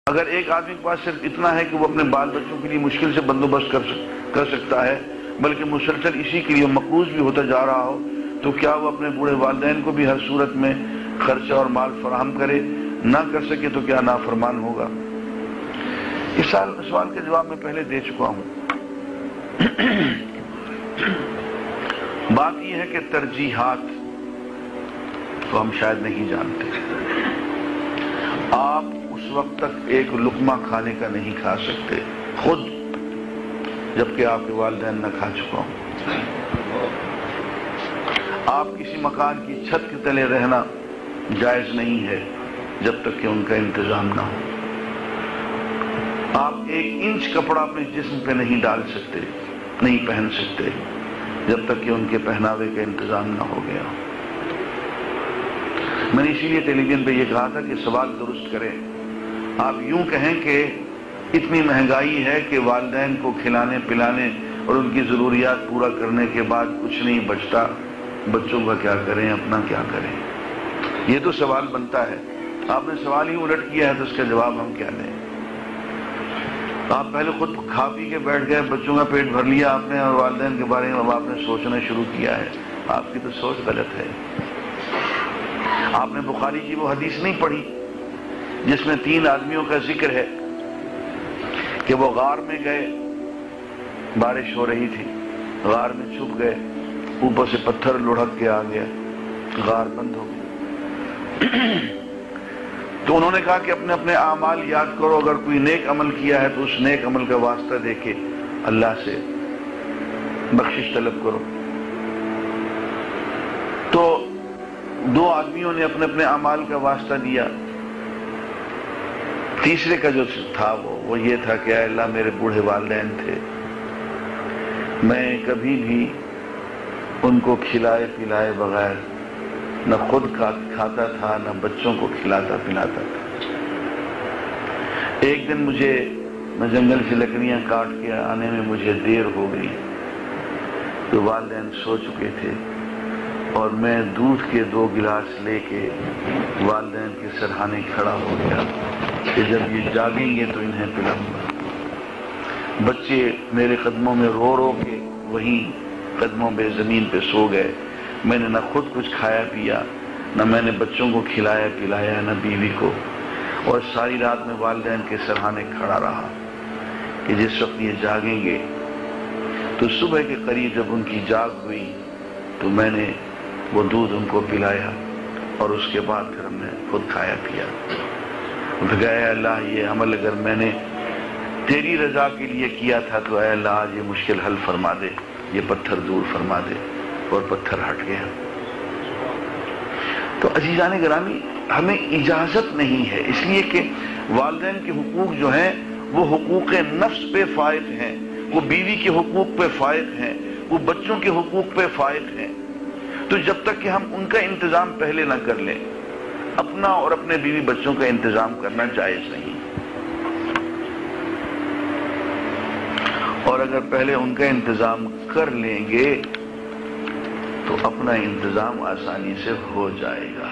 اگر ایک آدمی کے پاس صرف اتنا ہے کہ وہ اپنے بال بچوں کے لیے مشکل سے بندوبست کر سکتا ہے، بلکہ مسلسل اسی کے لیے مقروض بھی ہوتا جا رہا ہو، تو کیا وہ اپنے بوڑھے والدین کو بھی ہر صورت میں خرچہ اور مال فراہم کرے؟ نہ کر سکے تو کیا نافرمان ہوگا؟ اس سوال کے جواب میں پہلے دے چکا ہوں۔ بات یہ ہے کہ ترجیحات تو ہم شاید نہیں جانتے۔ آپ اس وقت تک ایک لقمہ کھانے کا نہیں کھا سکتے خود جبکہ آپ کے والدین نہ کھا چکا ہوں۔ آپ کسی مکان کی چھت کے تلے رہنا جائز نہیں ہے جب تک کہ ان کا انتظام نہ ہو۔ آپ 1 انچ کپڑا اپنے جسم پہ نہیں ڈال سکتے، نہیں پہن سکتے جب تک کہ ان کے پہناوے کا انتظام نہ ہو گیا۔ میں نے اسی لیے ٹیلی ویژن پہ یہ کہا تھا کہ سوال درست کریں۔ آپ یوں کہیں کہ اتنی مہنگائی ہے کہ والدین کو کھلانے پلانے اور ان کی ضروریات پورا کرنے کے بعد کچھ نہیں بچتا، بچوں کا کیا کریں، اپنا کیا کریں؟ یہ تو سوال بنتا ہے۔ آپ نے سوال ہی الٹ کیا ہے تو اس کا جواب ہم کیا دیں؟ آپ پہلے خود کھا پی کے بیٹھ گئے، بچوں کا پیٹ بھر لیا آپ نے، اور والدین کے بارے میں اب آپ نے سوچنا شروع کیا ہے۔ آپ کی تو سوچ غلط ہے۔ آپ نے بخاری کی وہ حدیث نہیں پڑھی جس میں 3 آدمیوں کا ذکر ہے کہ وہ غار میں گئے، بارش ہو رہی تھی، غار میں چھپ گئے، اوپر سے پتھر لڑھک کے آ گیا، غار بند ہو گئی۔ تو انہوں نے کہا کہ اپنے اپنے اعمال یاد کرو، اگر کوئی نیک عمل کیا ہے تو اس نیک عمل کا واسطہ دے کے اللہ سے بخشش طلب کرو۔ تو 2 آدمیوں نے اپنے اپنے اعمال کا واسطہ دیا۔ تیسرے کا جو تھا وہ یہ تھا کہ اے اللہ میرے بوڑھے والدین تھے، میں کبھی بھی ان کو کھلائے پلائے بغیر نہ خود کھاتا تھا نہ بچوں کو کھلاتا پلاتا تھا۔ ایک دن میں جنگل سے لکڑیاں کاٹ کے آنے میں مجھے دیر ہو گئی تو والدین سو چکے تھے، اور میں دودھ کے 2 گلاس لے کے والدین کے سرہانے کھڑا ہو گیا کہ جب یہ جاگیں گے تو انہیں پلاؤں گا۔ بچے میرے قدموں میں رو رو کے وہیں قدموں پہ زمین پہ سو گئے۔ میں نے نہ خود کچھ کھایا پیا، نہ میں نے بچوں کو کھلایا پلایا، نہ بیوی کو، اور ساری رات میں والدین کے سرہانے کھڑا رہا کہ جس وقت یہ جاگیں گے تو صبح کے قریب جب ان کی جاگ ہوئی تو میں نے وہ دودھ ان کو پلایا، اور اس کے بعد پھر ہم نے خود کھایا پیا۔ اے اللہ یہ عمل اگر میں نے تیری رضا کے لیے کیا تھا تو اے اللہ آج یہ مشکل حل فرما دے، یہ پتھر دور فرما دے، اور پتھر ہٹ گیا۔ تو عزیزان گرامی، ہمیں اجازت نہیں ہے، اس لیے کہ والدین کے حقوق جو ہیں وہ حقوق نفس پہ فائق ہیں، وہ بیوی کے حقوق پہ فائق ہیں، وہ بچوں کے حقوق پہ فائق ہیں۔ تو جب تک کہ ہم ان کا انتظام پہلے نہ کر لیں، اپنا اور اپنے بیوی بچوں کا انتظام کرنا جائز نہیں۔ اور اگر پہلے ان کا انتظام کر لیں گے تو اپنا انتظام آسانی سے ہو جائے گا۔